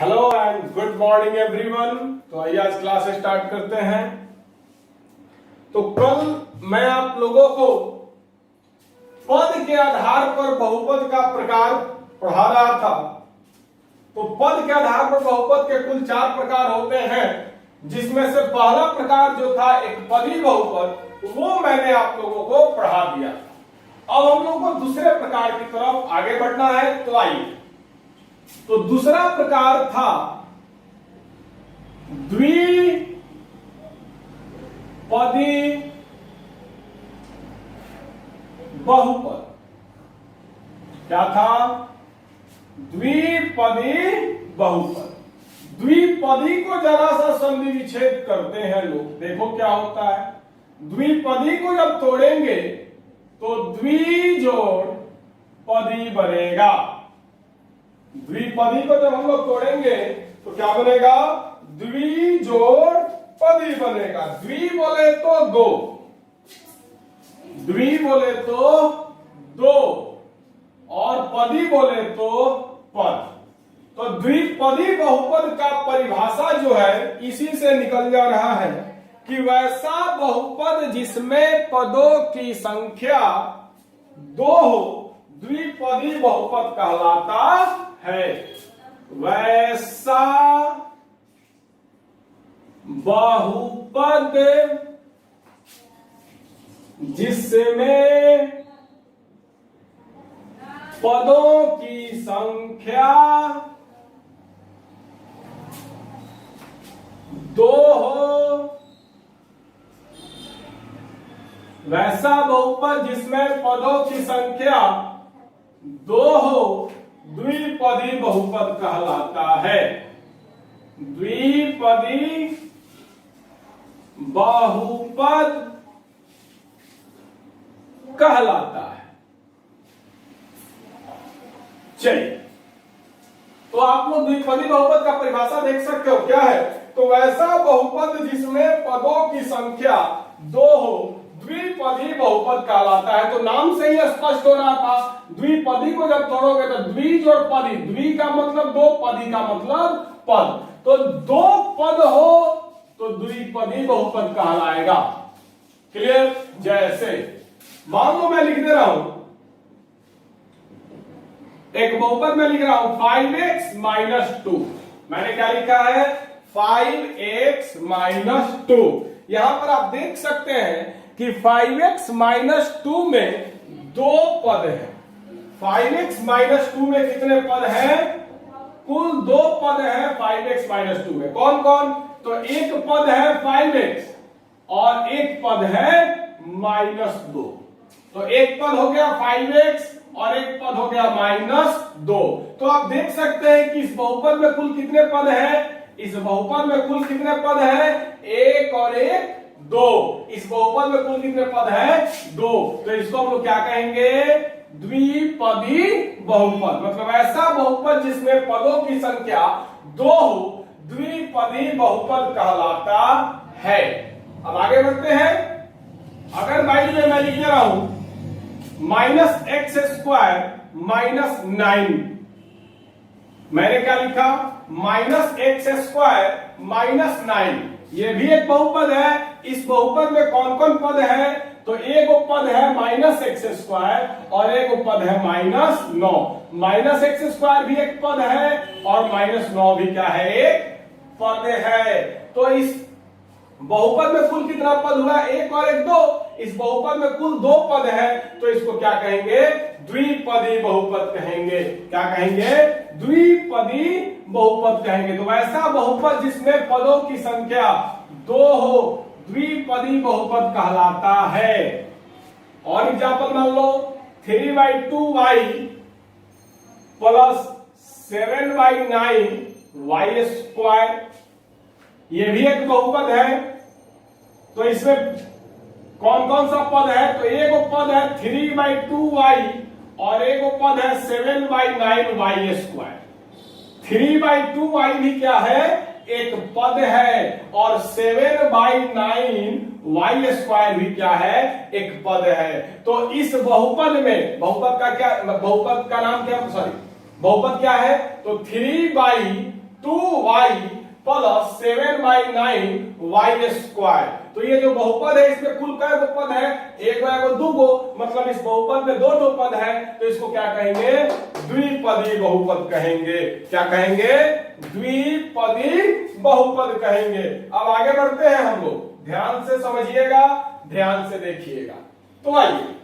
Hello and good morning everyone. तो आइए आज क्लास स्टार्ट करते हैं। तो कल मैं आप लोगों को पद के आधार पर बहुपद का प्रकार पढ़ा रहा था। तो पद के आधार पर बहुपद के कुल 4 प्रकार होते हैं, जिसमें से पहला प्रकार जो था एक पदी बहुपद, वो मैंने आप लोगों को पढ़ा दिया। अब हम लोग को दूसरे प्रकार की तरफ आगे बढ़ना है। तो आइए, तो दूसरा प्रकार था द्विपदी बहुपद। क्या था? द्विपदी बहुपद। द्विपदी को जरा सा संधि विच्छेद करते हैं लोग, देखो क्या होता है। द्विपदी को जब तोड़ेंगे तो द्विजोड़ पदी बनेगा। द्विपदी को जब हम लोग तोड़ेंगे तो क्या बनेगा? द्विजोड़ पदी बनेगा। द्वि बोले तो दो, द्वि बोले तो दो, और पदी बोले तो पद। तो द्विपदी बहुपद का परिभाषा जो है इसी से निकल जा रहा है कि वैसा बहुपद जिसमें पदों की संख्या 2 हो, द्विपदी बहुपद कहलाता है। वैसा बहुपद जिसमें पदों की संख्या 2 हो, वैसा बहुपद जिसमें पदों की संख्या 2 हो, द्विपदी बहुपद कहलाता है। द्विपदी बहुपद कहलाता है। चलिए, तो आप लोग द्विपदी बहुपद का परिभाषा देख सकते हो। क्या है? तो वैसा बहुपद जिसमें पदों की संख्या 2 हो, द्विपदी बहुपद कहलाता है। तो नाम से ही स्पष्ट हो रहा था, द्विपदी को जब तोड़ोगे तो द्विजोड़ पदी, द्वि का मतलब 2, पदी का मतलब पद। तो 2 पद हो तो द्विपदी बहुपद कहलाएगा। क्लियर? जैसे मान लो मैं लिख दे रहा हूं, एक बहुपद में लिख रहा हूं 5x - 2। मैंने क्या लिखा है? 5x - 2। यहां पर आप देख सकते हैं कि 5x - 2 में 2 पद है। 5x - 2 में कितने पद हैं? कुल 2 पद हैं 5x - 2 में। कौन कौन? तो एक पद है 5x और एक पद है -2। तो एक पद हो गया 5x और एक पद हो गया -2। तो आप देख सकते हैं कि इस बहुपद में कुल कितने पद हैं? इस बहुपद में कुल कितने पद हैं? 1 और 1 2। इस बहुपद में कुल कितने पद हैं? 2। तो इसको हम लोग क्या कहेंगे? द्विपदी बहुपद। मतलब ऐसा बहुपद जिसमें पदों की संख्या 2 हो, द्विपदी बहुपद कहलाता है। अब आगे बढ़ते हैं। अगर बाई में मैं लिख रहा हूं -x² - 9, मैंने क्या लिखा? -x² - 9। ये भी एक बहुपद है। इस बहुपद में कौन कौन पद है? तो एक पद है -x² और एक पद है -9। -x² भी एक पद है और -9 भी क्या है? एक पद है। तो इस बहुपद में कुल कितना पद हुआ? 1 और 1 2। इस बहुपद में कुल 2 पद है, तो इसको क्या कहेंगे? द्विपदी बहुपद कहेंगे। क्या कहेंगे? द्विपदी बहुपद कहेंगे। तो ऐसा बहुपद जिसमें पदों की संख्या 2 हो, द्विपदी बहुपद कहलाता है। और एग्जाम्पल मान लो 3/2y + 7/9y²। ये भी एक बहुपद है। तो इसमें कौन कौन सा पद है? तो एक पद है 3/2y और एक पद है 7/9y²। 3/2y भी क्या है? एक पद है और 7/9y² भी क्या है? एक पद है। तो इस बहुपद में, बहुपद का नाम क्या? बहुपद क्या है? तो 3/2 2y प्लस 7/9y²। तो ये जो बहुपद है इसमें कुल कै गो पद है? एक गो दो गो, मतलब इस बहुपद में दो पद है, तो इसको क्या कहेंगे? द्विपदी बहुपद कहेंगे। क्या कहेंगे? द्विपदी बहुपद कहेंगे। अब आगे बढ़ते हैं हम लोग, ध्यान से समझिएगा, ध्यान से देखिएगा। तो आइए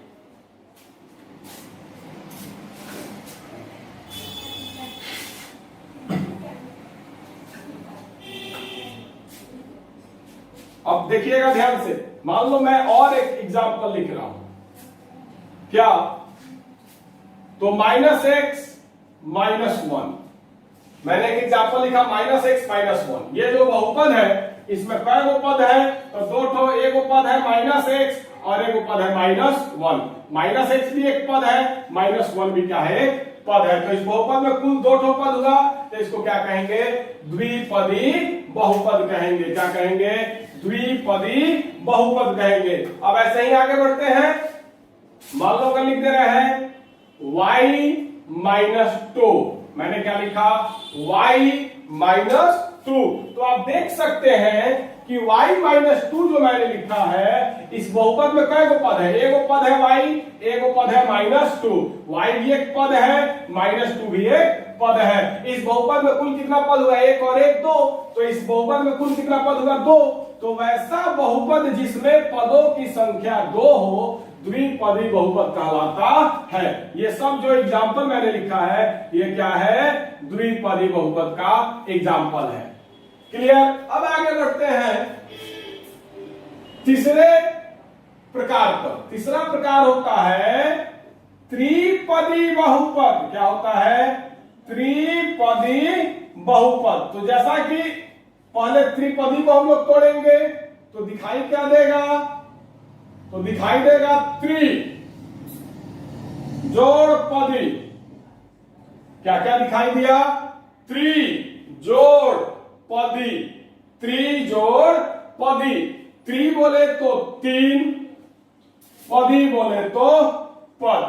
अब देखिएगा ध्यान से। मान लो मैं और एक एग्जांपल लिख रहा हूं, क्या? तो -x-1, मैंने एक एग्जांपल लिखा -x-1। ये जो बहुपद है इसमें कई गो पद है? तो दो ठो, एक पद है -x और एक पद है -1। -x भी एक पद है, -1 भी क्या है? पद है। तो इस बहुपद में कुल दो ठो पद हुआ, तो इसको क्या कहेंगे? द्विपदी बहुपद कहेंगे। क्या कहेंगे? द्विपदी बहुपद कहेंगे। अब ऐसे ही आगे बढ़ते हैं। मान लो लिख दे रहे हैं y-2। मैंने क्या लिखा? y-2। तो आप देख सकते हैं कि y-2 जो मैंने लिखा है, इस बहुपद में कई गो पद है? एक पद है y, एक पद है -2। y भी एक पद है, -2 भी एक पद है। इस बहुपद में कुल कितना पद हुआ? एक और एक, दो। तो इस बहुपद में कुल कितना पद हुआ? दो। तो वैसा बहुपद जिसमें पदों की संख्या दो हो, द्विपदी बहुपद कहलाता है। ये सब जो एग्जाम्पल मैंने लिखा है, ये क्या है? द्विपदी बहुपद का एग्जाम्पल है। क्लियर? अब आगे बढ़ते हैं तीसरे प्रकार पर। तीसरा प्रकार होता है त्रिपदी बहुपद। क्या होता है? त्रिपदी बहुपद। तो जैसा कि पहले त्रिपदी को हम लोग तोड़ेंगे तो दिखाई क्या देगा? तो दिखाई देगा त्रि जोड़ पदी। क्या क्या दिखाई दिया? त्रि जोड़ पदी। त्रि जोड़ पदी। त्रि बोले तो तीन, पदी बोले तो पद।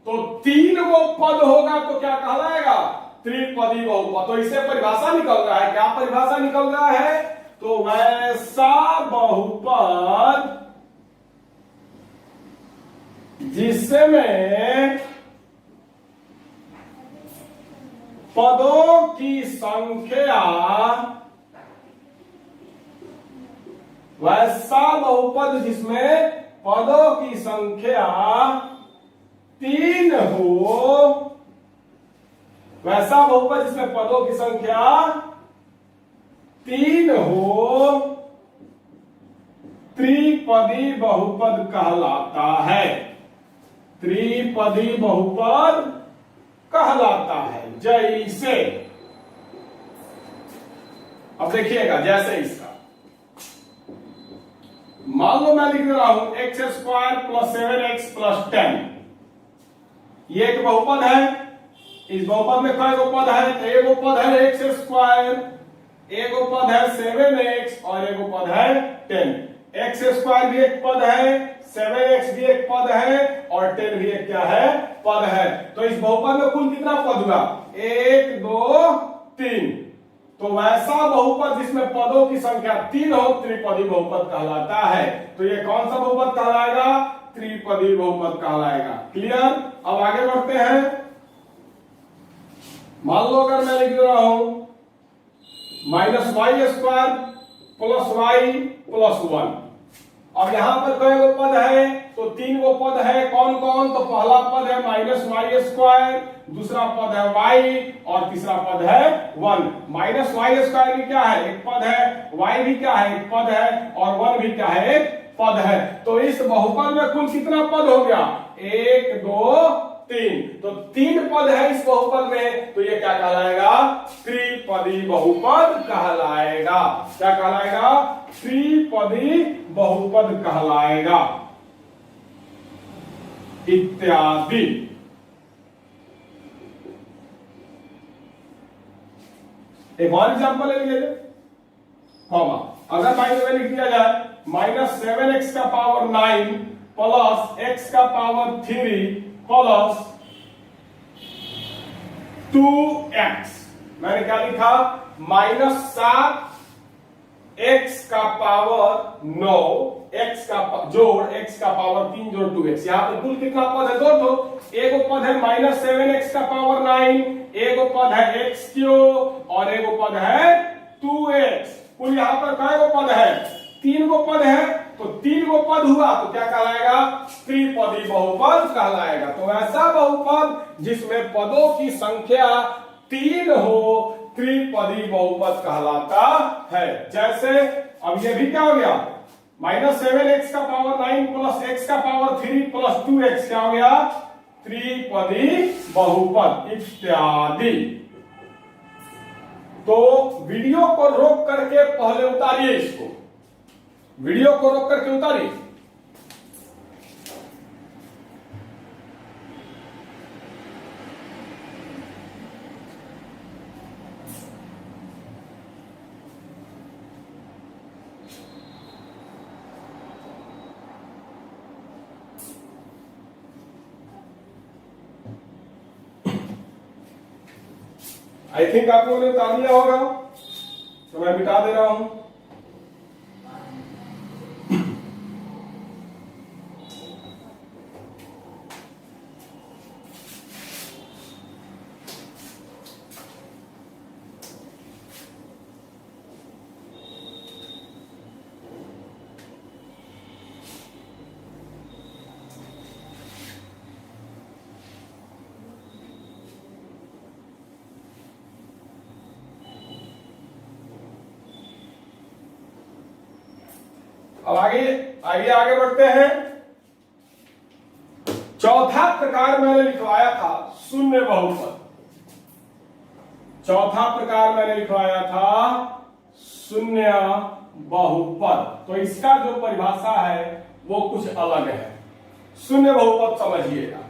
तो तीन वो पद होगा तो क्या कहलाएगा? त्रिपदी बहुपद। तो इससे परिभाषा निकल रहा है। क्या परिभाषा निकल रहा है? तो वैसा बहुपद जिसमें पदों की संख्या, वैसा बहुपद जिसमें पदों की संख्या तीन हो, वैसा बहुपद जिसमें पदों की संख्या तीन हो, त्रिपदी बहुपद कहलाता है। त्रिपदी बहुपद कहलाता है। जैसे, अब देखिएगा, जैसे इसका मान लो मैं लिख रहा हूं x² + 7x + 10। ये एक बहुपद है। इस बहुपद में कई गो पद है? तो एक पद है x², एक पद है 7x और एक पद है 10। x² भी एक पद है, 7x भी एक पद है और 10 भी एक क्या है? पद है। तो इस बहुपद में कुल कितना पद हुआ? 1 2 3। तो वैसा बहुपद जिसमें पदों की संख्या तीन हो, त्रिपदी बहुपद कहलाता है। तो ये कौन सा बहुपद कहलाएगा? त्रिपदी बहुपद कहलाएगा। क्लियर? अब आगे बढ़ते हैं। मान लो अगर मैं लिख रहा हूं -y² + y + 1। अब यहां पर कई गो पद है? तो तीन गो पद है। कौन कौन? तो पहला पद है -y², दूसरा पद है y और तीसरा पद है 1। -y² भी क्या है? एक पद है। y भी क्या है? एक पद है और 1 भी क्या है? एक पद है। तो इस बहुपद में कुल कितना पद हो गया? 1 2 3। तो तीन पद है इस बहुपद में, तो ये क्या कहलाएगा? त्रिपदी बहुपद कहलाएगा। क्या कहलाएगा? त्रिपदी बहुपद कहलाएगा। इत्यादि। एक और एग्जांपल ले लीजिए। कॉमा, अगर बाई द वे लिख दिया जाए -7x का पावर 9 प्लस x का पावर 3 प्लस 2x। मैंने क्या लिखा, -7 x का पावर 9, x का जोड़ x का पावर 3 जोड़ 2x। यहां पे कुल कितना पद है, 2 तो एक पद है -7x का पावर 9, एक पद है x³ और एक पद है 2x। कुल यहां पर कई पद है, 3 पद है। तो 3 पद हुआ तो क्या कहलाएगा, त्रिपदी बहुपद कहलाएगा। तो ऐसा बहुपद जिसमें पदों की संख्या 3 हो त्रिपदी बहुपद कहलाता है। जैसे अब ये भी क्या हो गया, -7x का पावर 9 प्लस x का पावर 3 प्लस 2x क्या हो गया, त्रिपदी बहुपद इत्यादि। तो वीडियो को रोक करके पहले उतारिए, इसको वीडियो को रोक करके उतारिए। आई थिंक आप लोगों ने उतार लिया होगा, तो मैं मिटा दे रहा हूं। अब आगे बढ़ते हैं। चौथा प्रकार मैंने लिखवाया था शून्य बहुपद। चौथा प्रकार मैंने लिखवाया था शून्य बहुपद। तो इसका जो परिभाषा है वो कुछ अलग है। शून्य बहुपद समझिएगा,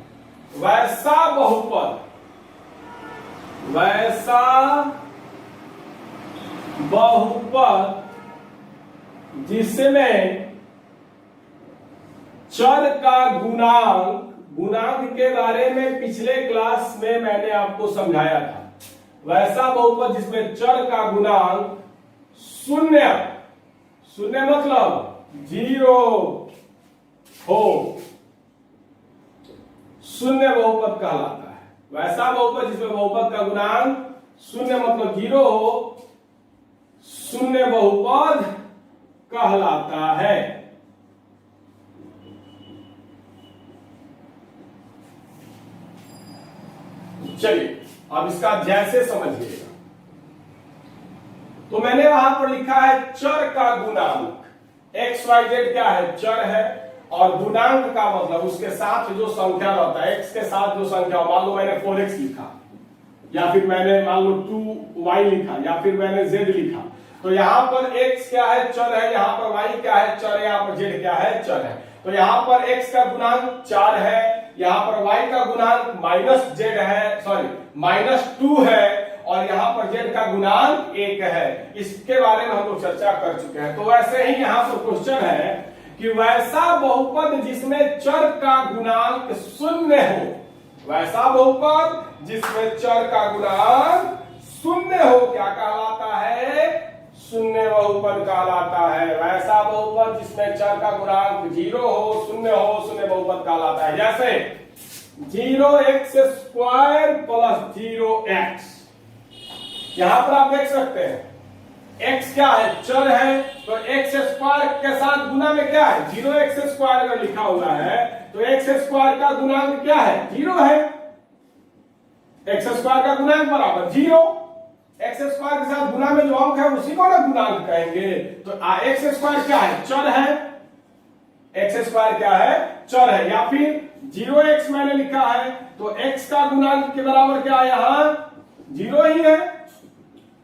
वैसा बहुपद जिसमें चर का गुणांक के बारे में पिछले क्लास में मैंने आपको समझाया था। वैसा बहुपद जिसमें चर का गुणांक शून्य मतलब 0 हो, शून्य बहुपद कहलाता है। वैसा बहुपद जिसमें बहुपद का गुणांक शून्य मतलब 0 हो, शून्य बहुपद कहलाता है। चलिए अब इसका जैसे समझिएगा। तो मैंने वहां पर लिखा है चर का गुणांक, XYZ क्या है, चर है, और गुणांक का मतलब उसके साथ जो संख्या रहता है, x के साथ जो संख्या, मान लो मैंने 4x लिखा, या फिर मैंने मान लो 2y लिखा, या फिर मैंने z लिखा। तो यहाँ पर x क्या है, चर है, यहाँ पर y क्या है, चर है, यहाँ पर z क्या है, चर है। तो यहाँ पर x का गुणांक 4 है, यहाँ पर y का गुणांक -z है, सॉरी -2 है, और यहाँ पर z का गुणांक 1 है। इसके बारे में हम लोग चर्चा कर चुके हैं। तो वैसे ही यहाँ पर क्वेश्चन है कि वैसा बहुपद जिसमें चर का गुणांक शून्य हो, वैसा बहुपद जिसमें चर का गुणांक शून्य हो क्या कहलाता है, शून्य बहुपद कहलाता है। वैसा बहुपद जिसमें चर का गुणांक 0 हो, शून्य बहुपद कहलाता है। जैसे 0x² प्लस 0x, यहां पर आप देख सकते हैं x क्या है, चर है, तो x² के साथ गुना में क्या है, 0x² अगर लिखा हुआ है तो x² का गुणांक क्या है, 0 है। x² का गुणांक बराबर 0, x² के साथ गुना में जो अंक है उसी को ना गुणांक कहेंगे। तो x² क्या है, चर है, x² क्या है, चर है। या फिर 0x मैंने लिखा है तो x का गुणांक के बराबर क्या है, यहां 0 ही है,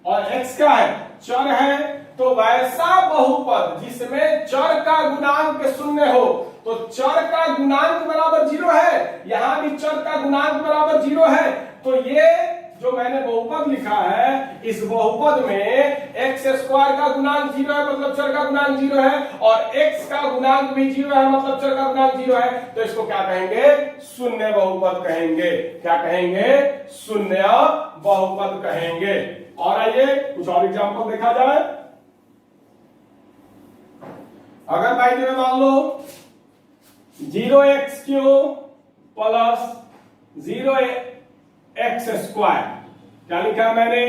और x क्या है, चर है। तो वैसा बहुपद जिसमें चर का गुणांक शून्य हो, तो चर का गुणांक बराबर 0 है, यहां भी चर का गुणांक बराबर 0 है। तो ये जो मैंने बहुपद लिखा है, इस बहुपद में एक्स स्क्वायर का गुणांक 0 है, मतलब चर का गुणांक 0 है, और एक्स का गुणांक भी 0 है, मतलब चर का गुणांक 0 है, तो इसको क्या कहेंगे? शून्य बहुपद कहेंगे। क्या कहेंगे? शून्य बहुपद कहेंगे। और आइए कुछ और एग्जांपल देखा जाए। अगर भाई जी मान लो 0x³ प्लस 0x स्क्वायर, क्या लिखा है मैंने?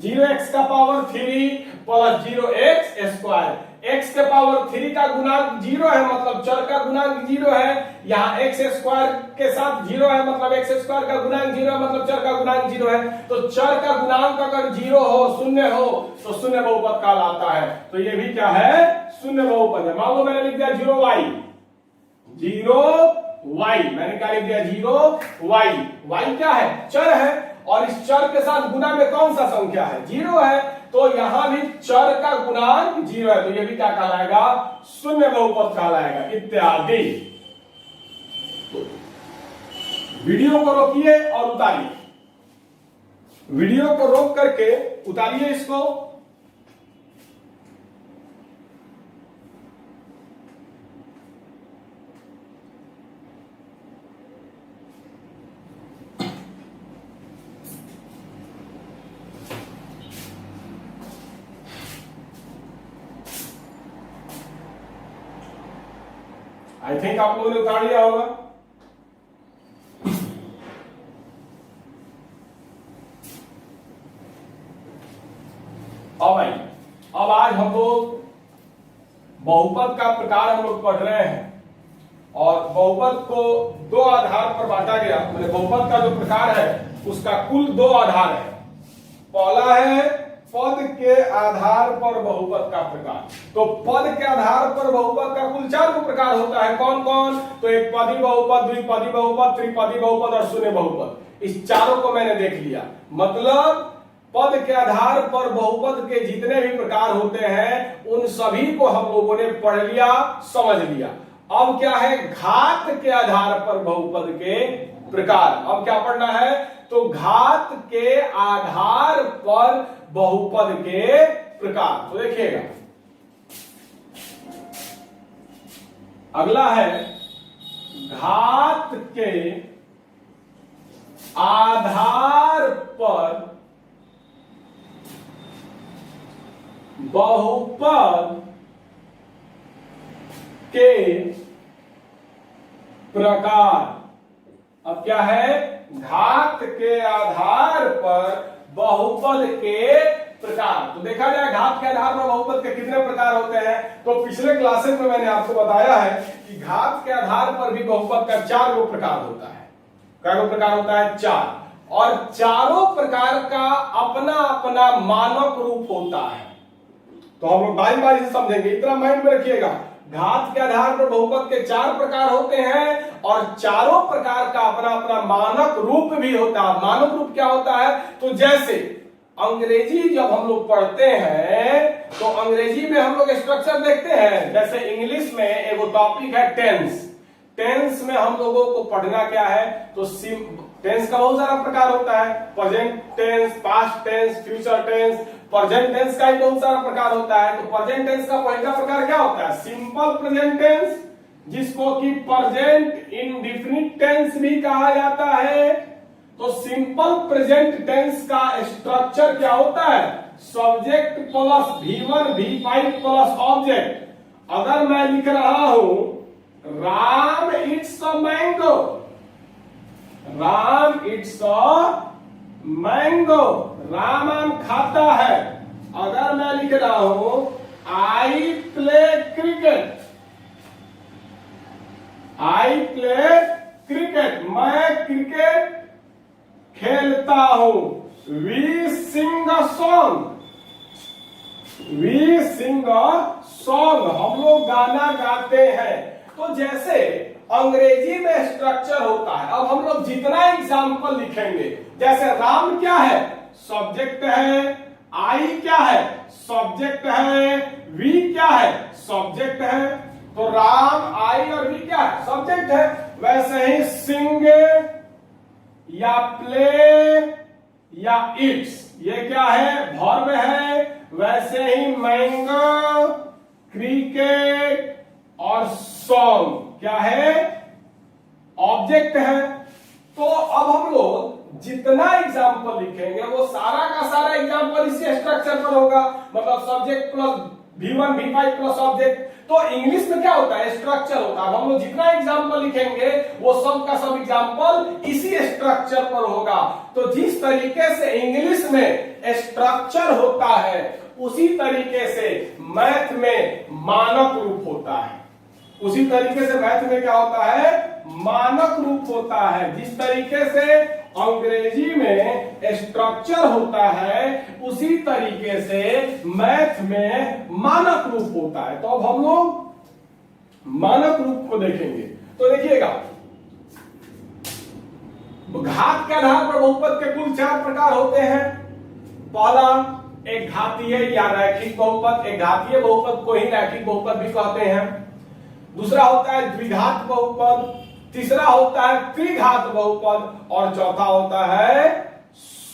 0x का power 3 plus 0x square. x के पावर 3 का गुणांक 0 है, मतलब चर का गुणांक 0 है। यहाँ x स्क्वायर के साथ 0 है, मतलब x स्क्वायर का गुणांक 0 है, मतलब चर का गुणांक 0 है। तो चर का गुणांक अगर 0 हो, शून्य हो, तो शून्य बहुपद कहलाता है। तो ये भी क्या है? शून्य बहुपद है। मान लो मैंने लिख दिया 0y, 0y, मैंने क्या लिख दिया? 0y। y क्या है? चर है, और इस चर के साथ गुना में कौन सा संख्या है? 0 है, तो यहां भी चर का गुणांक 0 है, तो ये भी क्या कहलाएगा? शून्य बहुपद कहलाएगा, इत्यादि। वीडियो को रोकिए और उतारिए, वीडियो को रोक करके उतारिए इसको। आई थिंक आप लोगों ने उतार लिया होगा। अब भाई, अब आज हम लोग बहुपद का प्रकार हम लोग पढ़ रहे हैं, और बहुपद को दो आधार पर बांटा गया। मैंने बहुपद का जो प्रकार है उसका कुल दो आधार है। पहला है पद के आधार पर बहुपद का प्रकार। तो पद के आधार पर बहुपद का कुल 4 प्रकार होता है। कौन कौन? तो एक पदी बहुपद, द्विपदी बहुपद, त्रिपदी बहुपद और शून्य बहुपद। इस चारों को मैंने देख लिया। मतलब पद के आधार पर बहुपद के जितने भी प्रकार होते हैं उन सभी को हम लोगों ने पढ़ लिया, समझ लिया। अब क्या है? घात के आधार पर बहुपद के प्रकार। अब क्या पढ़ना है? तो घात के आधार पर बहुपद के प्रकार। तो देखिएगा, अगला है घात के आधार पर बहुपद के प्रकार। अब क्या है? घात के आधार पर बहुपद के प्रकार। तो देखा जाए घात के आधार पर बहुपद के कितने प्रकार होते हैं। तो पिछले क्लासेस में मैंने आपको बताया है कि घात के आधार पर भी बहुपद का 4 प्रकार होता है। क्या प्रकार होता है? 4। और चारों प्रकार का अपना अपना मानक रूप होता है। तो हम लोग बारी बारी से समझेंगे, इतना माइंड में रखिएगा। घात के आधार पर बहुपद के 4 प्रकार होते हैं, और चारों प्रकार का अपना अपना मानक रूप भी होता है। मानक रूप क्या होता है? तो जैसे अंग्रेजी जब हम लोग पढ़ते हैं तो अंग्रेजी में हम लोग स्ट्रक्चर देखते हैं। जैसे इंग्लिश में एगो टॉपिक है टेंस। टेंस में हम लोगों को पढ़ना क्या है? तो टेंस का बहुत सारा प्रकार होता है। Present tense, past tense, future tense. Present tense का ही बहुत सारा प्रकार होता है। तो प्रेजेंट टेंस का पहला प्रकार क्या होता है? सिंपल प्रेजेंट टेंस, जिसको कि प्रेजेंट इंडेफिनिट टेंस भी कहा जाता है। तो सिंपल प्रेजेंट टेंस का स्ट्रक्चर क्या होता है? Subject plus V1 V5 plus object. अगर मैं लिख रहा हूं Ram eats a mango, Ram eats a mango, Ram आम खाता है। अगर मैं लिख रहा हूं I play cricket, I play cricket, मैं क्रिकेट खेलता हूं। We sing a song, we sing a song, हम लोग गाना गाते हैं। तो जैसे अंग्रेजी में स्ट्रक्चर होता है। अब हम लोग जितना एग्जाम्पल लिखेंगे, जैसे राम क्या है? सब्जेक्ट है। आई क्या है? सब्जेक्ट है। वी क्या है? सब्जेक्ट है। तो राम, आई और वी क्या है? सब्जेक्ट है। वैसे ही सिंग या प्ले या इट्स, ये क्या है, वर्ब है। वैसे ही मैंगो, क्रिकेट और सॉन्ग क्या है, ऑब्जेक्ट है। तो अब हम लोग जितना एग्जाम्पल लिखेंगे वो सारा का सारा एग्जाम्पल इसी स्ट्रक्चर पर होगा, मतलब subject plus V1 V5 plus object. तो इंग्लिश में क्या होता है, स्ट्रक्चर होता है। हम लोग जितना एग्जाम्पल लिखेंगे वो सब का सब एग्जाम्पल इसी स्ट्रक्चर पर होगा। तो जिस तरीके से इंग्लिश में स्ट्रक्चर होता है उसी तरीके से मैथ में मानक रूप होता है। उसी तरीके से मैथ में क्या होता है, मानक रूप होता है। जिस तरीके से अंग्रेजी में स्ट्रक्चर होता है उसी तरीके से मैथ में मानक रूप होता है। तो अब हम लोग मानक रूप को देखेंगे। तो देखिएगा, घात के आधार पर बहुपद के कुल 4 प्रकार होते हैं। पहला एक घातीय या रैखिक बहुपद, एक घातीय बहुपद को ही रैखिक बहुपद भी कहते हैं। दूसरा होता है द्विघात बहुपद, तीसरा होता है त्रिघात बहुपद और चौथा होता है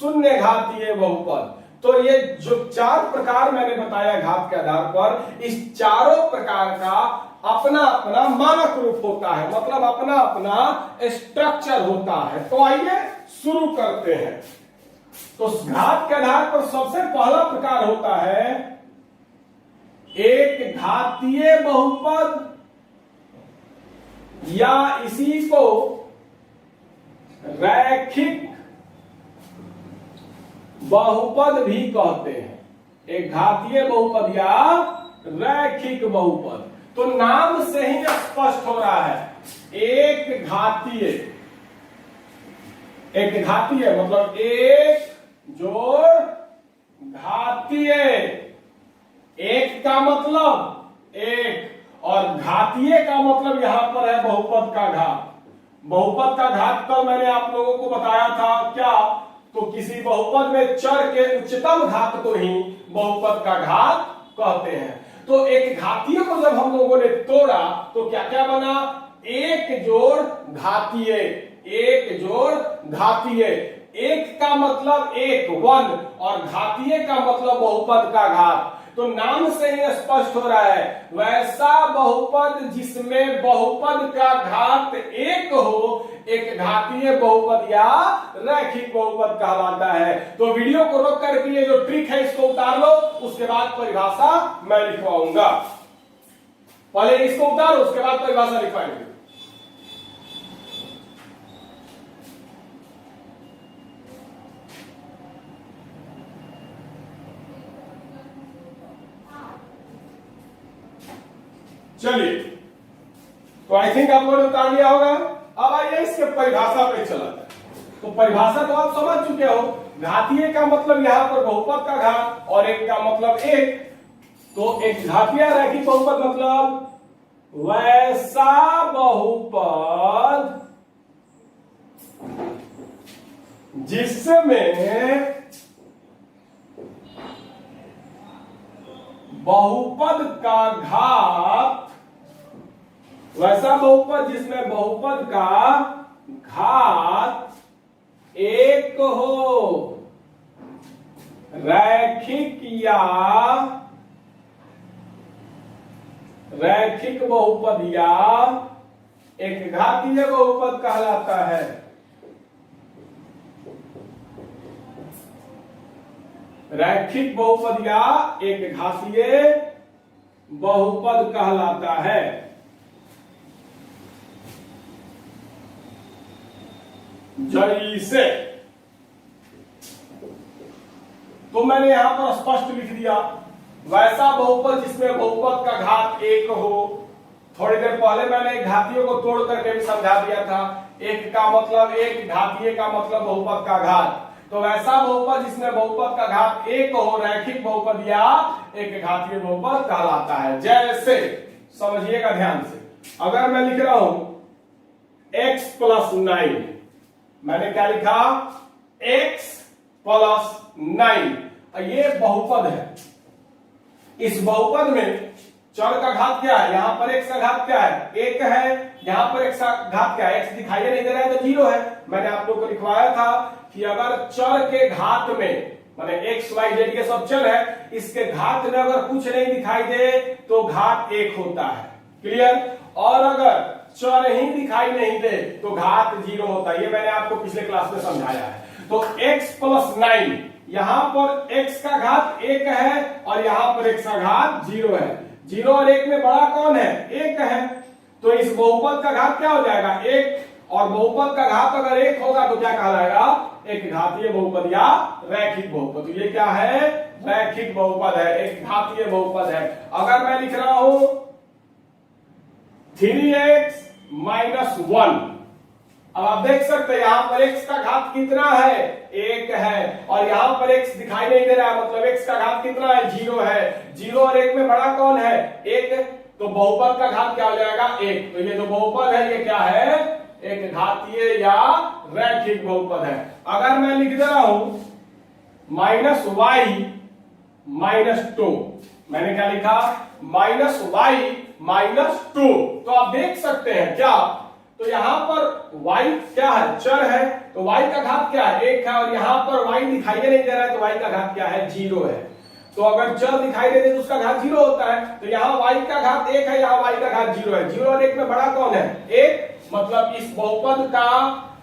शून्य घातीय बहुपद। तो ये जो 4 प्रकार मैंने बताया घात के आधार पर, इस चारों प्रकार का अपना अपना मानक रूप होता है, मतलब अपना अपना स्ट्रक्चर होता है। तो आइए शुरू करते हैं। तो घात के आधार पर सबसे पहला प्रकार होता है एक घातीय बहुपद, या इसी को रैखिक बहुपद भी कहते हैं। एक घातीय बहुपद या रैखिक बहुपद। तो नाम से ही स्पष्ट हो रहा है एक घातीय, एक घातीय मतलब एक जोड़ घातीय। एक का मतलब एक और घातीय का मतलब यहां पर है बहुपद का घात। बहुपद का घात कल मैंने आप लोगों को बताया था क्या, तो किसी बहुपद में चर के उच्चतम घात को ही बहुपद का घात कहते हैं। तो एक घातीय को जब हम लोगों ने तोड़ा तो क्या क्या बना, एक जोड़ घातीय, एक जोड़ घातीय। एक का मतलब एक, वन, और घातीय का मतलब बहुपद का घात। तो नाम से ही स्पष्ट हो रहा है वैसा बहुपद जिसमें बहुपद का घात एक हो, एक घातीय बहुपद या रैखिक बहुपद कहलाता है। तो वीडियो को रोक करके ये जो ट्रिक है इसको उतार लो, उसके बाद परिभाषा मैं लिखवाऊंगा। पहले इसको उतारो, उसके बाद परिभाषा लिखवाएंगे। चलिए, तो आई थिंक आप लोगों ने उतार लिया होगा। अब आइए इसके परिभाषा पे चला जाए। तो परिभाषा तो आप समझ चुके हो, घातीय का मतलब यहां पर बहुपद का घात और एक का मतलब एक। तो एक घातीय रैखिक बहुपद मतलब वैसा बहुपद जिसमें बहुपद का घात, वैसा बहुपद जिसमें बहुपद का घात एक हो, रैखिक या रैखिक बहुपद या एक घातीय बहुपद कहलाता है। रैखिक बहुपद या एक घातीय बहुपद कहलाता है। जैसे, तो मैंने यहां पर स्पष्ट लिख दिया वैसा बहुपद जिसमें बहुपद का घात एक हो। थोड़ी देर पहले मैंने घातीयों को तोड़ करके भी समझा दिया था। एक का मतलब एक, घातीय का मतलब बहुपद का घात। तो वैसा बहुपद जिसमें बहुपद का घात एक हो, रैखिक बहुपद या एक घातीय बहुपद कहलाता है। जैसे समझिएगा ध्यान से, अगर मैं लिख रहा हूं x + 9, मैंने क्या लिखा, x + 9, ये बहुपद है। इस बहुपद में चर का घात क्या है, यहाँ पर x का घात क्या है, 1 है, यहाँ पर x का घात क्या है, x दिखाई नहीं दे रहा है तो 0 है। मैंने आप लोग को लिखवाया था कि अगर चर के घात में माने x y z ये सब चर है, इसके घात में अगर कुछ नहीं दिखाई दे तो घात 1 होता है। क्लियर? और अगर चर ही दिखाई नहीं दे तो घात 0 होता है। ये मैंने आपको पिछले क्लास में समझाया है। तो x प्लस 9, यहां पर x का घात 1 है और यहां पर x का घात 0 है। 0 और 1 में बड़ा कौन है, 1 है। तो इस बहुपद का घात क्या हो जाएगा, 1, और बहुपद का घात अगर 1 होगा तो क्या कहलाएगा, एक घातीय बहुपद या रैखिक बहुपद। तो ये क्या है, रैखिक बहुपद है, एक घातीय बहुपद है। अगर मैं लिख रहा हूं 3x माइनस 1, अब आप देख सकते हैं यहां पर x का घात कितना है, 1 है, और यहां पर x दिखाई नहीं दे रहा है, मतलब x का घात कितना है, 0 है। 0 और 1 में बड़ा कौन है, 1, तो बहुपद का घात क्या हो जाएगा, 1। तो ये जो बहुपद है ये क्या है, एक घातीय या रैखिक बहुपद है। अगर मैं लिख दे रहा हूं माइनस वाई माइनस 2, मैंने क्या लिखा, माइनस वाई माइनस 2, तो आप देख सकते हैं क्या, तो यहां पर y क्या है, चर है, तो y का घात क्या है, 1 है, और यहां पर y दिखाई नहीं दे रहा है तो y का घात क्या है, 0 है। तो अगर चर दिखाई दे तो उसका घात 0 होता है, तो यहाँ y का घात 1 है, यहाँ y का घात 0 है। 0 और 1 में बड़ा कौन है, 1, मतलब इस बहुपद का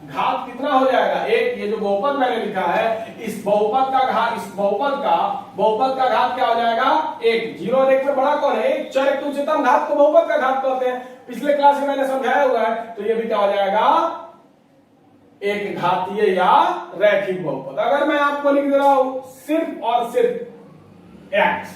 घात कितना हो जाएगा, 1। ये जो बहुपद मैंने लिखा है, इस बहुपद का घात, इस बहुपद का घात क्या हो जाएगा, 1। 0 और 1 में बड़ा कौन है, 1। चर एक उच्चतम घात को बहुपद का घात कहते हैं, पिछले क्लास में मैंने समझाया हुआ है। तो ये भी क्या हो जाएगा, एक घातीय या रैखिक बहुपद। अगर मैं आपको लिख दे रहा हूं सिर्फ और सिर्फ x,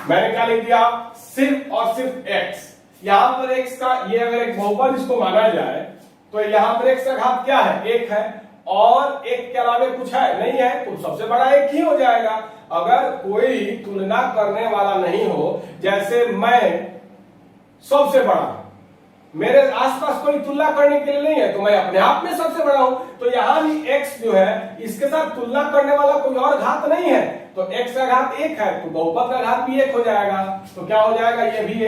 मैंने क्या लिख दिया, सिर्फ और सिर्फ x। यहां पर x का, ये अगर एक बहुपद इसको माना जाए तो यहां पर x का घात क्या है, 1 है, और 1 के अलावा कुछ है नहीं है, तो सबसे बड़ा 1 ही हो जाएगा। अगर कोई तुलना करने वाला नहीं हो, जैसे मैं सबसे बड़ा, मेरे आसपास कोई तुलना करने के लिए नहीं है, तो मैं अपने आप में सबसे बड़ा हूं, तो यहां भी x जो है इसके साथ तुलना करने वाला कोई और घात नहीं है, तो x का घात 1 है, तो बहुपद का घात भी 1 हो जाएगा। तो क्या हो जाएगा, ये भी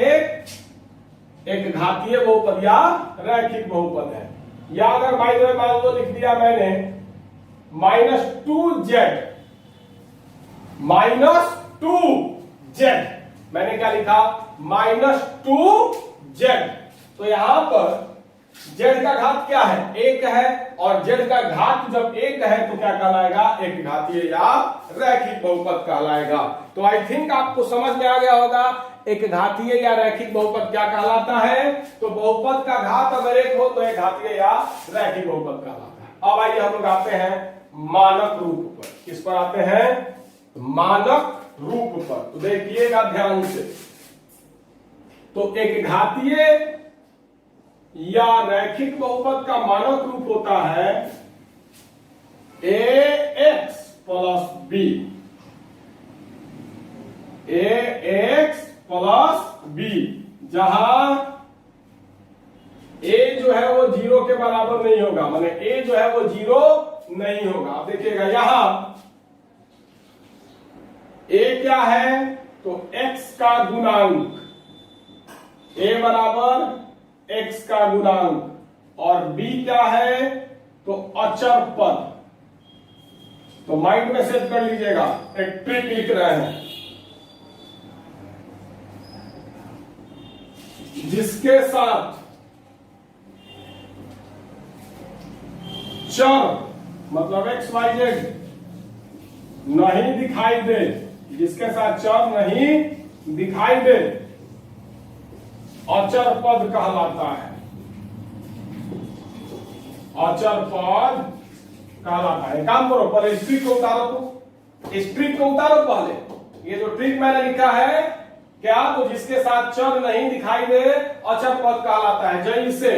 एक घातीय बहुपद या रैखिक बहुपद है। या अगर मान लो लिख दिया मैंने -2z, -2z, मैंने क्या लिखा, -2z, तो यहां पर z का घात क्या है, 1 है, और z का घात जब 1 है तो क्या कहलाएगा, एक घातीय या रैखिक बहुपद कहलाएगा। तो आई थिंक आपको समझ में आ गया होगा एक घातीय या रैखिक बहुपद क्या कहलाता है। तो बहुपद का घात अगर 1 हो तो एक घातीय या रैखिक बहुपद कहलाता है। अब आइए हम लोग आते हैं मानक रूप पर। किस पर आते हैं, मानक रूप पर। तो देखिएगा ध्यान से, तो एक घातीय या रैखिक बहुपद का मानक रूप होता है ax plus b, ax plus b, जहां a जो है वो 0 के बराबर नहीं होगा, माने a जो है वो 0 नहीं होगा। आप देखिएगा यहां a क्या है, तो x का गुणांक, a बराबर x का गुणांक, और b क्या है, तो अचर पद। तो माइंड में सेट कर लीजिएगा, एक ट्रिक लिख रहे हैं, जिसके साथ चर मतलब x y z नहीं दिखाई दे, जिसके साथ चर नहीं दिखाई दे, अचर पद कहलाता है, अचर पद कहलाता है। काम करो, पहले इस ट्रिक को उतारो, तो इस ट्रिक को उतारो पहले। ये जो ट्रिक मैंने लिखा है क्या, तो जिसके साथ चर नहीं दिखाई दे अचर पद कहलाता है। जैसे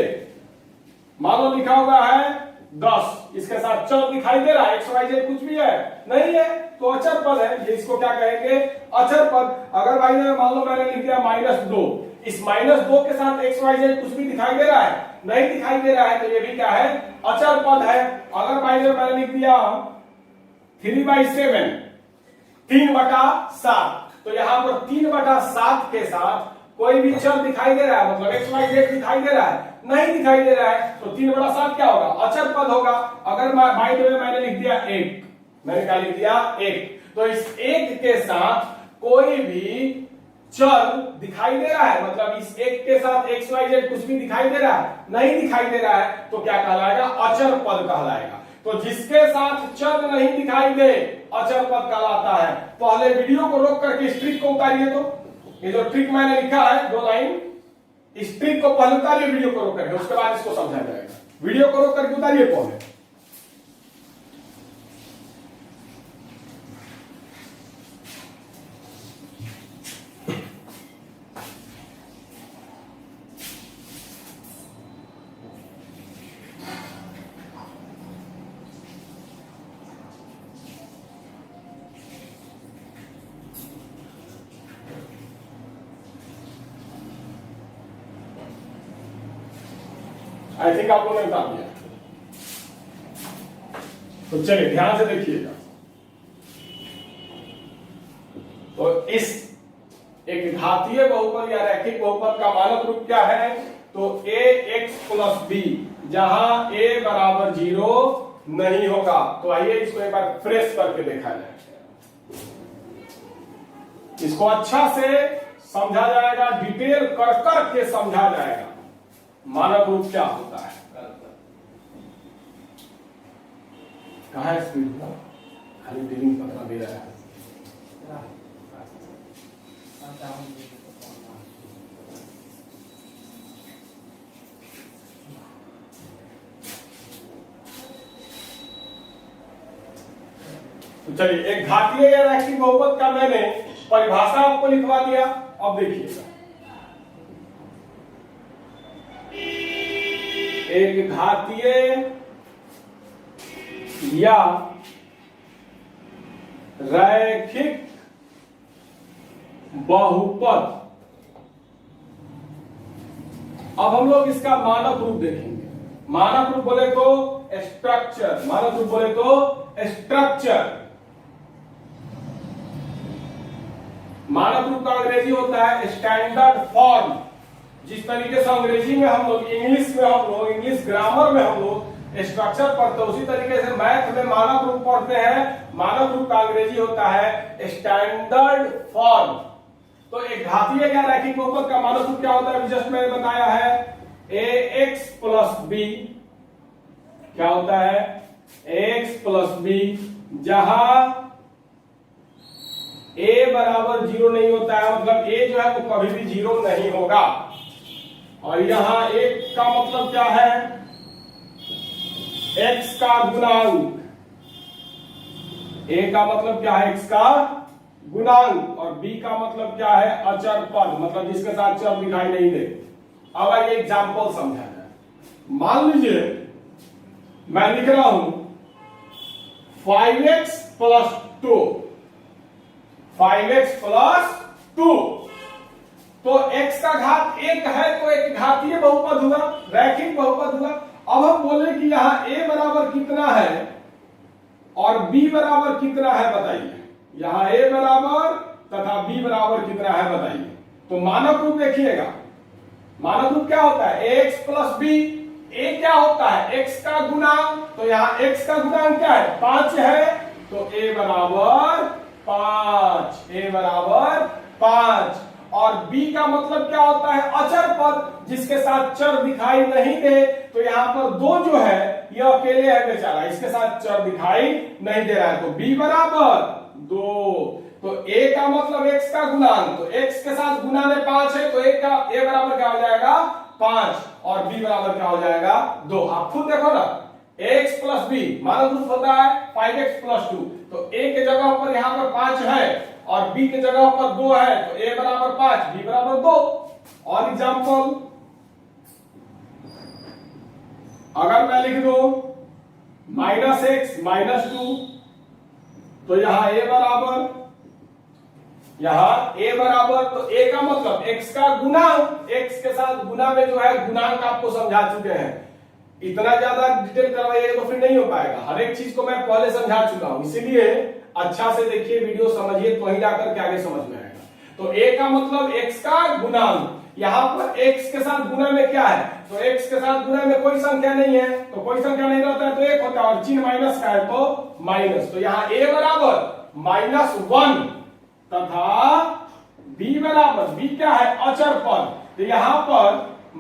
मान लो लिखा हुआ है 10, इसके साथ चर दिखाई दे रहा है, x y z कुछ भी है नहीं है, तो अचर पद है, ये इसको क्या कहेंगे, अचर पद। अगर भाई मान लो मैंने लिख दिया -2, इस -2 के साथ x y z कुछ भी दिखाई दे रहा है, नहीं दिखाई दे रहा है, तो ये भी क्या है, अचर पद है। अगर भाई मैंने लिख दिया 3/7, 3/7, तो तो यहां पर 3/7 के साथ कोई भी चर दिखाई दे रहा है, मतलब एक्स वाई जेड दिखाई दे रहा है? नहीं दिखाई दे रहा है, तो 3/7 क्या होगा? अचर पद होगा। अगर बाय द वे मैंने लिख दिया 1, मैंने क्या लिख दिया 1, तो इस 1 के साथ कोई भी चर दिखाई दे रहा है, मतलब इस 1 के साथ एक्स वाई जेड कुछ भी दिखाई दे रहा है? नहीं दिखाई दे रहा है, तो क्या कहलाएगा? अचर पद कहलाएगा। तो जिसके साथ चर नहीं दिखाई दे अचर पद कहलाता है। पहले वीडियो को रोक करके इस ट्रिक को उतारिए, तो ये जो ट्रिक मैंने लिखा है 2 लाइन, इस ट्रिक को पहले उतारिए वीडियो को रोक करके, उसके बाद इसको समझाया जाएगा। वीडियो को रोक करके उतारिए पहले। आई थिंक आप लोगों ने बता दिया। तो चलिए ध्यान से देखिएगा। तो इस एक घातीय बहुपद या रैखिक बहुपद का मानक रूप क्या है? तो ax+b, जहां a बराबर 0 नहीं होगा। तो आइए इसको एक बार फ्रेश करके देखा जाए, इसको अच्छा से समझा जाएगा, डिटेल कर के समझा जाएगा मानक रूप क्या होता है। कहां है स्पीड? खाली डीलिंग पता दे रहा है। तो चलिए एक घातीय या रैखिक बहुपद का मैंने परिभाषा आपको लिखवा दिया। अब देखिएगा, एक घातीय या रैखिक बहुपद, अब हम लोग इसका मानक रूप देखेंगे। मानक रूप बोले तो स्ट्रक्चर, मानक रूप बोले तो स्ट्रक्चर। मानक रूप का अंग्रेजी होता है स्टैंडर्ड फॉर्म। जिस तरीके से अंग्रेजी में हम लोग, इंग्लिश में हम लोग, इंग्लिश ग्रामर में हम लोग स्ट्रक्चर पढ़ते हैं, उसी तरीके से मैथ में मानक रूप पढ़ते हैं। मानक रूप का अंग्रेजी होता है स्टैंडर्ड फॉर्म। तो एक घातीय या रैखिक बहुपद का मानक रूप क्या होता है? जस्ट मैंने बताया है ax+b क्या होता है? ax+b, जहां a बराबर 0 नहीं होता है, मतलब a जो है वो कभी भी 0 नहीं होगा। और यहां एक का मतलब क्या है? x का गुणांक। a का मतलब क्या है? x का गुणांक। और b का मतलब क्या है? अचर पद, मतलब जिसके साथ चर दिखाई नहीं दे। अब आइए एग्जाम्पल समझा जाए। मान लीजिए मैं लिख रहा हूं 5x+2, 5x+2, तो x का घात 1 है, तो एक घातीय बहुपद हुआ, रैखिक बहुपद हुआ। अब हम बोले कि यहां a बराबर कितना है और b बराबर कितना है, बताइए। यहां a बराबर तथा b बराबर कितना है, बताइए। तो मानक रूप देखिएगा, मानक रूप क्या होता है? ax+b। a क्या होता है? x का गुणांक। तो यहां x का गुणांक क्या है? 5 है, तो a बराबर 5, a बराबर 5। और b का मतलब क्या होता है? अचर पद, जिसके साथ चर दिखाई नहीं दे। तो यहां पर 2 जो है ये अकेले है बेचारा, इसके साथ चर दिखाई नहीं दे रहा है, तो b बराबर 2। तो a का मतलब x का गुणांक, तो x के साथ गुना में 5 है, तो a बराबर क्या हो जाएगा? 5, और b बराबर क्या हो जाएगा? 2। आप खुद देखो ना, ax+b मानक रूप होता है 5x+2, तो a के जगह पर यहां पर 5 है और b के जगह पर 2 है, तो a बराबर 5, b बराबर 2। और एग्जांपल अगर मैं लिख दूं -x-2, तो यहां a बराबर, तो a का मतलब x का गुणांक, x के साथ गुना में जो है गुणांक आपको समझा चुके हैं। इतना ज्यादा डिटेल करवाइए तो फिर नहीं हो पाएगा, हर एक चीज को मैं पहले समझा चुका हूं, इसीलिए अच्छा से देखिए वीडियो, समझिए, तो ही जाकर के आगे समझ में आएगा। तो a का मतलब x का गुणांक, यहां पर x के साथ गुना में क्या है, तो x के साथ गुना में कोई संख्या नहीं है, तो कोई संख्या नहीं रहता है तो एक होता है, और चिन्ह माइनस का है तो माइनस, तो यहां a बराबर -1 तथा b बराबर, b क्या है अचर पद, तो यहां पर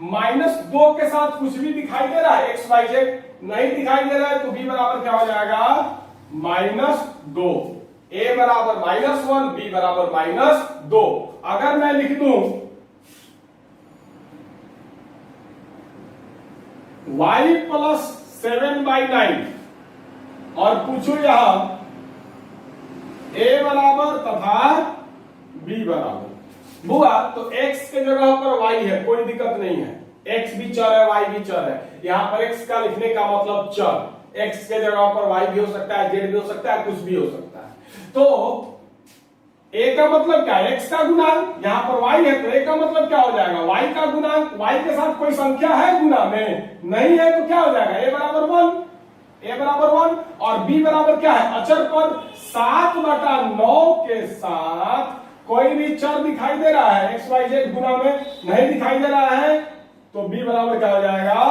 -2 के साथ कुछ भी दिखाई दे रहा है, x y z नहीं दिखाई दे रहा है, तो b बराबर क्या हो जाएगा -2, a बराबर -1, b बराबर -2। अगर मैं लिख दूं y प्लस 7/9 और पूछो यहां a बराबर तथा b बराबर, बुआ तो x के जगह पर y है, कोई दिक्कत नहीं है, x भी चर है y भी चर है, यहां पर x का लिखने का मतलब चर, x के जगह पर y भी हो सकता है, z भी हो सकता है, कुछ भी हो सकता है। तो a का मतलब क्या है, x का गुणांक, यहां पर y है तो a का मतलब क्या हो जाएगा, y का गुणांक, y के साथ कोई संख्या है गुना में, नहीं है तो क्या हो जाएगा a बराबर 1 और b बराबर क्या है अचर पद, 7/9 के साथ कोई भी चर दिखाई दे रहा है, x y z गुना में नहीं दिखाई दे रहा है, तो b बराबर क्या हो जाएगा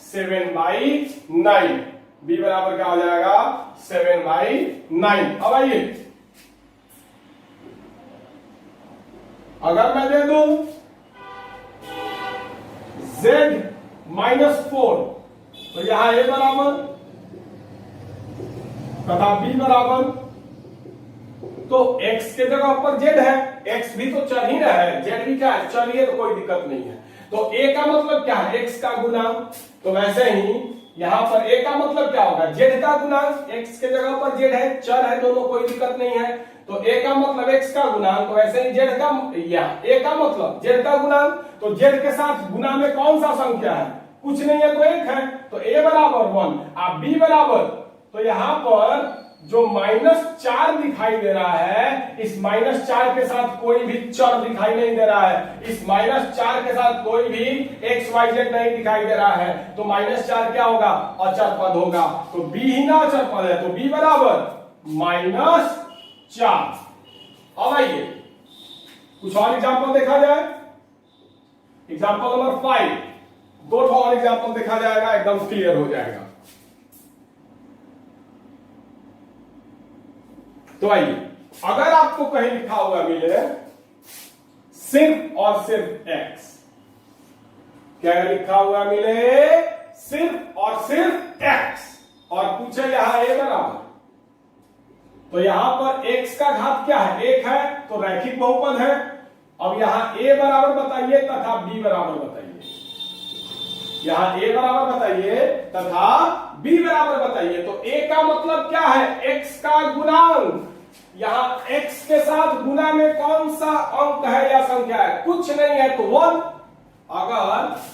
7/9, b बराबर क्या हो जाएगा 7/9। अब आइए अगर मैं दे दूं z -4 तो यहां a बराबर तथा b बराबर, तो x के जगह पर z है, x भी तो चर ही रहा है, z भी क्या है चर ही है, तो कोई दिक्कत नहीं है। तो a का मतलब क्या है x का गुणांक, तो वैसे ही यहां पर a का मतलब क्या होगा z का गुणांक, x के जगह पर z है, चर है दोनों, कोई दिक्कत नहीं है, तो a का मतलब x का गुणांक, तो वैसे ही z का या a का मतलब z का गुणांक, तो z के साथ गुना में कौन सा संख्या है, कुछ नहीं है तो एक है, तो a बराबर 1 अब b बराबर, तो यहां पर जो -4 दिखाई दे रहा है, इस -4 के साथ कोई भी चर दिखाई नहीं दे रहा है, इस -4 के साथ कोई भी x y z नहीं दिखाई दे रहा है, तो -4 क्या होगा अचर पद होगा, तो b ही ना अचर पद है, तो b बराबर -4। अब आइए कुछ और एग्जांपल देखा जाए, एग्जांपल नंबर 5, दो और एग्जांपल देखा जाएगा, एकदम क्लियर हो जाएगा। तो आइए अगर आपको कहीं लिखा हुआ मिले सिर्फ और सिर्फ x, क्या लिखा हुआ मिले सिर्फ और सिर्फ x, और पूछे यहां a बराबर, तो यहां पर x का घात क्या है 1 है, तो रैखिक बहुपद है। अब यहां a बराबर बताइए तथा b बराबर बताइए, यहां a बराबर बताइए तथा b बराबर बताइए, तो a का मतलब क्या है x का गुणांक, यहां x के साथ गुना में कौन सा अंक है या संख्या है, कुछ नहीं है तो 1, अगर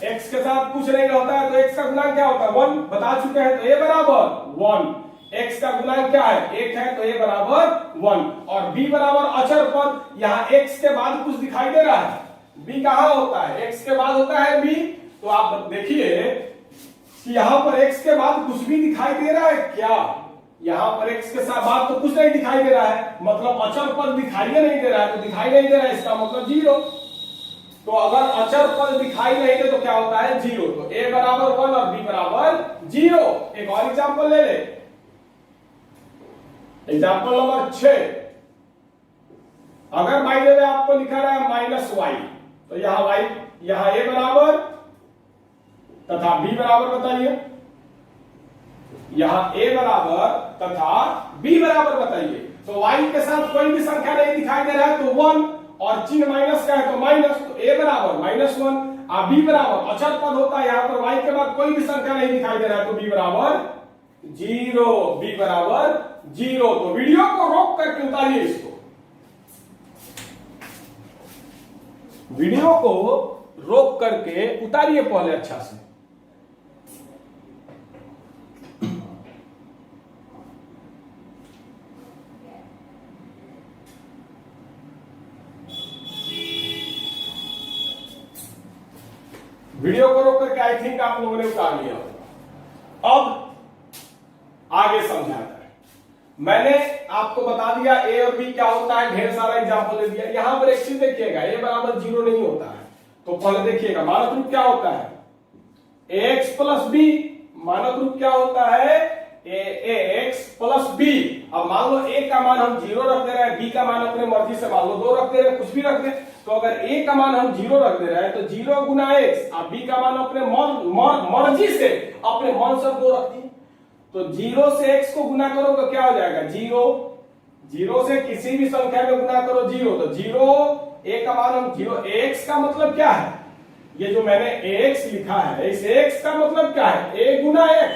x के साथ कुछ नहीं होता है तो x का गुणांक क्या होता है 1, बता चुके हैं, तो a बराबर 1, x का गुणांक क्या है 1 है, तो a बराबर 1, और b बराबर अचर पद, यहां x के बाद कुछ दिखाई दे रहा है, b कहां होता है x के बाद होता है b, तो आप देखिए कि यहां पर x के बाद कुछ भी दिखाई दे रहा है क्या, यहां पर x के साथ बाद तो कुछ नहीं दिखाई दे रहा है, मतलब अचर पद दिखाई नहीं दे रहा है, तो दिखाई नहीं दे रहा है इसका मतलब 0, तो अगर अचर पद दिखाई नहीं दे तो क्या होता है 0, तो a बराबर 1 और b बराबर 0। एक और एग्जांपल ले ले, एग्जांपल नंबर 6, अगर बाई द वे आपको लिखा रहा है -y, तो यहां y, यहां a बराबर तथा b बराबर बताइए, यहां a बराबर तथा b बराबर बताइए, तो y के साथ कोई भी संख्या नहीं दिखाई दे रहा है तो 1, और चिन्ह माइनस का है तो माइनस, तो a बराबर -1 और b बराबर अचर पद होता है, यहां पर y के बाद कोई भी संख्या नहीं दिखाई दे रहा है तो b बराबर 0, b बराबर 0। तो वीडियो को रोक करके उतारिए इसको, वीडियो को रोक करके उतारिए पहले अच्छा से। वीडियो को रोक करके आई थिंक आप लोगों ने उतार लिया होगा। अब आगे समझाता है, मैंने आपको बता दिया ए और बी क्या होता है, ढेर सारा एग्जांपल दे दिया। यहां पर एक चीज देखिएगा, ए बराबर 0 नहीं होता है। तो पहले देखिएगा मानक रूप क्या होता है, एक्स प्लस बी। मानक रूप क्या होता है, ए एक्स प्लस बी। अब मान लो ए का मान हम 0 रख दे रहे हैं, बी का मान अपने मर्जी से मान लो 2 रख दे रहे हैं, कुछ भी रख दे। तो अगर ए का मान हम 0 रख दे रहे हैं तो 0 गुना एक्स, और बी का मान अपने मर्जी से अपने मन से 2 रख दिए। तो 0 से x को गुना करो तो क्या हो जाएगा 0। 0 से किसी भी संख्या में गुना करो 0, तो 0 a का मान हम 0। x का मतलब क्या है, ये जो मैंने ax लिखा है, इस x का मतलब क्या है, a गुना x।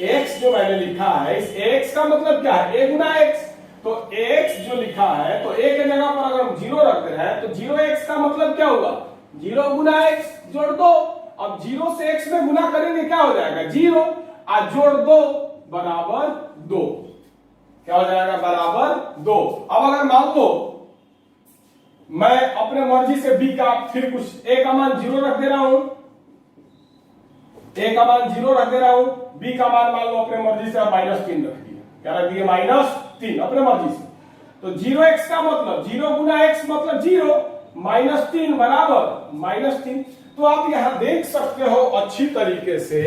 x जो मैंने लिखा है, इस x का मतलब क्या है, a गुना x। तो x जो लिखा है, तो a के जगह पर अगर हम 0 रख रहे हैं तो 0x का मतलब क्या हुआ, 0 गुना x जोड़ 2। अब 0 से x में गुना करेंगे क्या हो जाएगा 0, आज जोड़ 2 बराबर 2, क्या हो जाएगा बराबर 2। अब अगर मान लो मैं अपने मर्जी से b का फिर कुछ a का मान 0 रख दे रहा हूं, a का मान 0 रख दे रहा हूं, b का मान मान लो अपने मर्जी से -3 रख दिया, क्या रख दिया -3 अपने मर्जी से। तो 0x का मतलब 0 गुना x मतलब 0, -3 बराबर -3। तो आप यहां देख सकते हो अच्छी तरीके से,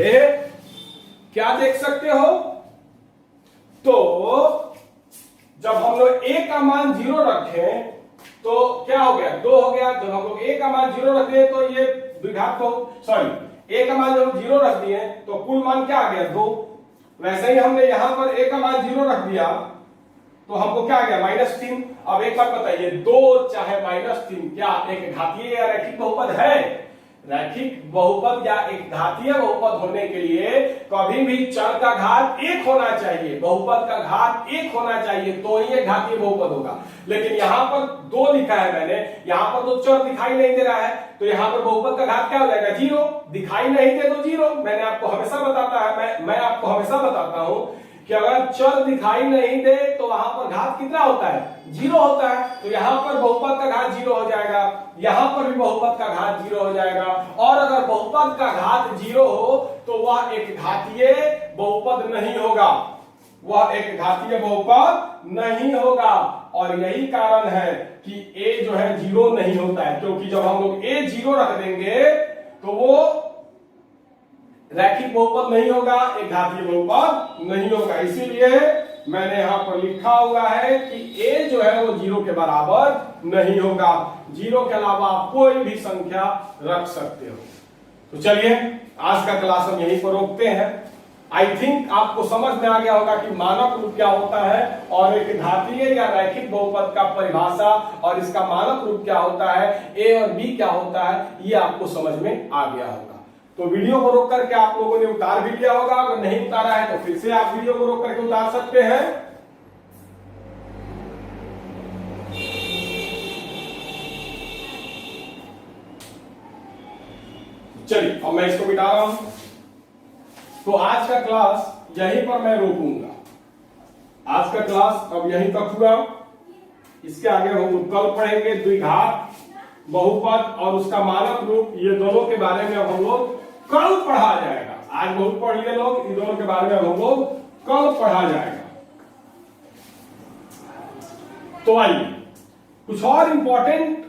क्या देख सकते हो, तो जब हम लोग a का मान 0 रखें तो क्या हो गया 2 हो गया। जब हम लोग a का मान 0 रख दिए तो ये द्विघात को a का मान जब 0 रख दिए तो कुल मान क्या आ गया 2। वैसे ही हमने यहां पर a का मान 0 रख दिया तो हमको क्या आ गया -3। अब एक बात बताइए, 2 चाहे -3 क्या एक घातीय या रैखिक बहुपद है। रैखिक बहुपद या एक घातीय बहुपद होने के लिए कभी भी चर का घात 1 होना चाहिए, बहुपद का घात 1 होना चाहिए, तो ही घातीय बहुपद होगा। लेकिन यहां पर 2 लिखा है मैंने, यहां पर तो चर दिखाई नहीं दे रहा है, तो यहां पर बहुपद का घात क्या हो जाएगा 0। दिखाई नहीं दे तो 0। मैंने आपको हमेशा बताता है, मैं आपको हमेशा बताता हूं कि अगर चर दिखाई नहीं दे तो वहां पर घात कितना होता है 0 होता है। तो यहां पर बहुपद का घात 0 हो जाएगा, यहां पर भी बहुपद का घात 0 हो जाएगा। और अगर बहुपद का घात 0 हो तो वह एक घातीय बहुपद नहीं होगा, वह एक घातीय बहुपद नहीं होगा। और यही कारण है कि a जो है 0 नहीं होता है, क्योंकि जब हम लोग a 0 रख देंगे तो वो रैखिक बहुपद नहीं होगा, एक घातीय बहुपद नहीं होगा। इसीलिए मैंने यहां पर लिखा हुआ है कि a जो है वो 0 के बराबर नहीं होगा। 0 के अलावा आप कोई भी संख्या रख सकते हो। तो चलिए आज का क्लास हम यहीं पर रोकते हैं। आई थिंक आपको समझ में आ गया होगा कि मानक रूप क्या होता है और एक घातीय या रैखिक बहुपद का परिभाषा और इसका मानक रूप क्या होता है, a और b क्या होता है, ये आपको समझ में आ गया होगा। तो वीडियो को रोक करके आप लोगों ने उतार भी लिया होगा, अगर नहीं उतारा है तो फिर से आप वीडियो को रोक करके उतार सकते हैं। चलिए अब मैं इसको मिटा रहा हूं। तो आज का क्लास यहीं पर मैं रोकूंगा। आज का क्लास अब यहीं तक हुआ। इसके आगे हम कल पढ़ेंगे द्विघात बहुपद और उसका मानक रूप, ये दोनों के बारे में अब हम लोग कल पढ़ा जाएगा। आज बहुत पढ़ लिए लोग, इन दोनों के बारे में हम लोग कल पढ़ा जाएगा। तो आइए कुछ और इंपॉर्टेंट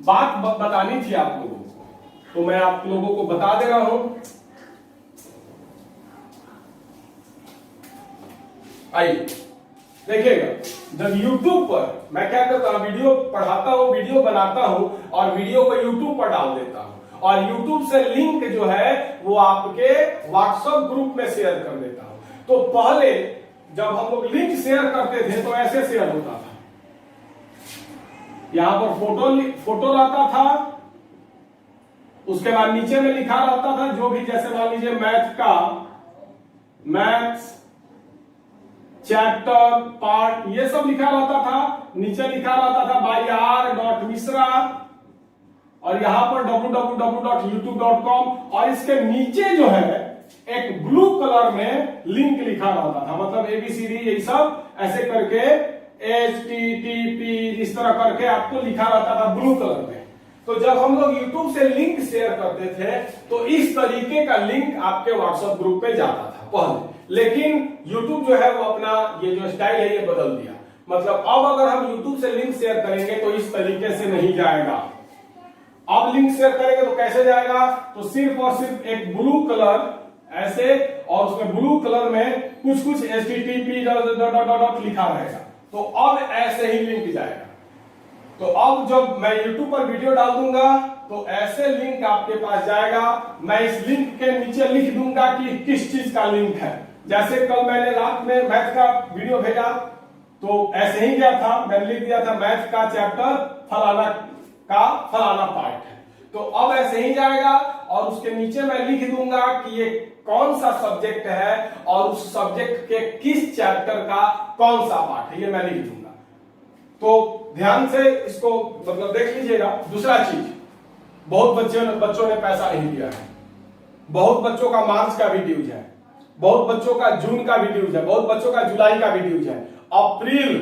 बात बतानी थी आप लोगों को, तो मैं आप लोगों को बता दे रहा हूं। आइए देखिएगा, जब YouTube पर मैं क्या करता हूं, वीडियो पढ़ाता हूं, वीडियो बनाता हूं और वीडियो को YouTube पर डाल देता हूं और YouTube से लिंक जो है वो आपके WhatsApp ग्रुप में शेयर कर देता हूं। तो पहले जब हम लोग लिंक शेयर करते थे तो ऐसे शेयर होता था, यहां पर फोटो रहता था, उसके बाद नीचे में लिखा रहता था जो भी, जैसे मान लीजिए मैथ्स चैप्टर पार्ट ये सब लिखा रहता था। नीचे लिखा रहता था बाय r.मिश्रा और यहां पर www.youtube.com और इसके नीचे जो है एक ब्लू कलर में लिंक लिखा रहता था, मतलब ABCD ये सब ऐसे करके HTTP इस तरह करके आपको लिखा रहता था ब्लू कलर में। तो जब हम लोग YouTube से लिंक शेयर करते थे तो इस तरीके का लिंक आपके WhatsApp ग्रुप पे जाता था पहले। लेकिन YouTube जो है वो अपना ये जो स्टाइल है ये बदल दिया। मतलब अब अगर हम YouTube से लिंक शेयर करेंगे तो इस तरीके से नहीं जाएगा। अब लिंक शेयर करेंगे तो कैसे जाएगा, तो सिर्फ और सिर्फ एक ब्लू कलर ऐसे और उसमें ब्लू कलर में कुछ कुछ HTTP लिखा रहेगा, तो अब ऐसे ही लिंक जाएगा। तो अब जब मैं YouTube पर वीडियो डाल दूंगा तो ऐसे लिंक आपके पास जाएगा। मैं इस लिंक के नीचे लिख दूंगा कि किस चीज का लिंक है। जैसे कल मैंने रात में मैथ का वीडियो भेजा तो ऐसे ही गया था, मैंने लिख दिया था मैथ का चैप्टर फलाना का फलाना पार्ट है, तो अब ऐसे ही जाएगा और उसके नीचे मैं लिख दूंगा कि ये कौन सा सब्जेक्ट है और उस सब्जेक्ट के किस चैप्टर का कौन सा पार्ट है, ये मैं लिख दूंगा। तो ध्यान से इसको मतलब देख लीजिएगा। दूसरा चीज, बहुत बच्चों ने पैसा नहीं दिया है, बहुत बच्चों का मार्च का भी ड्यूज है, बहुत बच्चों का जून का भी ड्यूज है, बहुत बच्चों का जुलाई का भी ड्यूज है। अप्रैल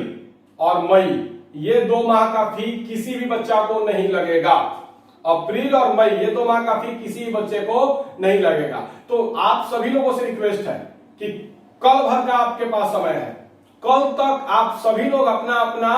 और मई ये 2 माह का फी किसी भी बच्चा को नहीं लगेगा। अप्रैल और मई ये 2 माह का फी किसी भी बच्चे को नहीं लगेगा। तो आप सभी लोगों से रिक्वेस्ट है कि कल भर का आपके पास समय है, कल तक आप सभी लोग अपना अपना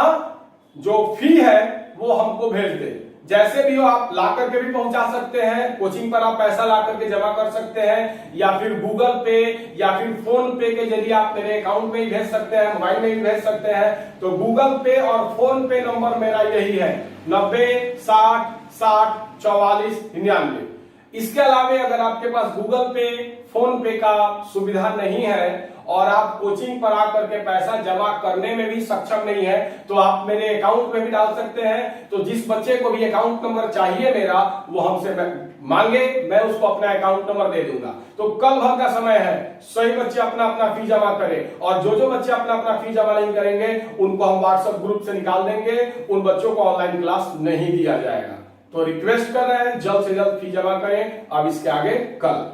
जो फी है वो हमको भेज दे। जैसे भी हो आप ला करके भी पहुंचा सकते हैं, कोचिंग पर आप पैसा ला करके जमा कर सकते हैं, या फिर गूगल पे या फिर फोन पे के जरिए आप मेरे अकाउंट में ही भेज सकते हैं, मोबाइल में भी भेज सकते हैं। तो गूगल पे और फोन पे नंबर मेरा यही है 90 60 60 44 99। इसके अलावा अगर आपके पास गूगल पे फोन पे का सुविधा नहीं है और आप कोचिंग पर आकर के पैसा जमा करने में भी सक्षम नहीं है तो आप मेरे अकाउंट में भी डाल सकते हैं। तो जिस बच्चे को भी अकाउंट नंबर चाहिए मेरा वो हमसे मांगे, मैं उसको अपना अकाउंट नंबर दे दूंगा। तो कल भर का समय है, सही बच्चे अपना अपना फी जमा करें और जो बच्चे अपना अपना फी जमा नहीं करेंगे उनको हम व्हाट्सएप ग्रुप से निकाल देंगे, उन बच्चों को ऑनलाइन क्लास नहीं दिया जाएगा। तो रिक्वेस्ट कर रहे हैं जल्द से जल्द फी जमा करें। अब इसके आगे कल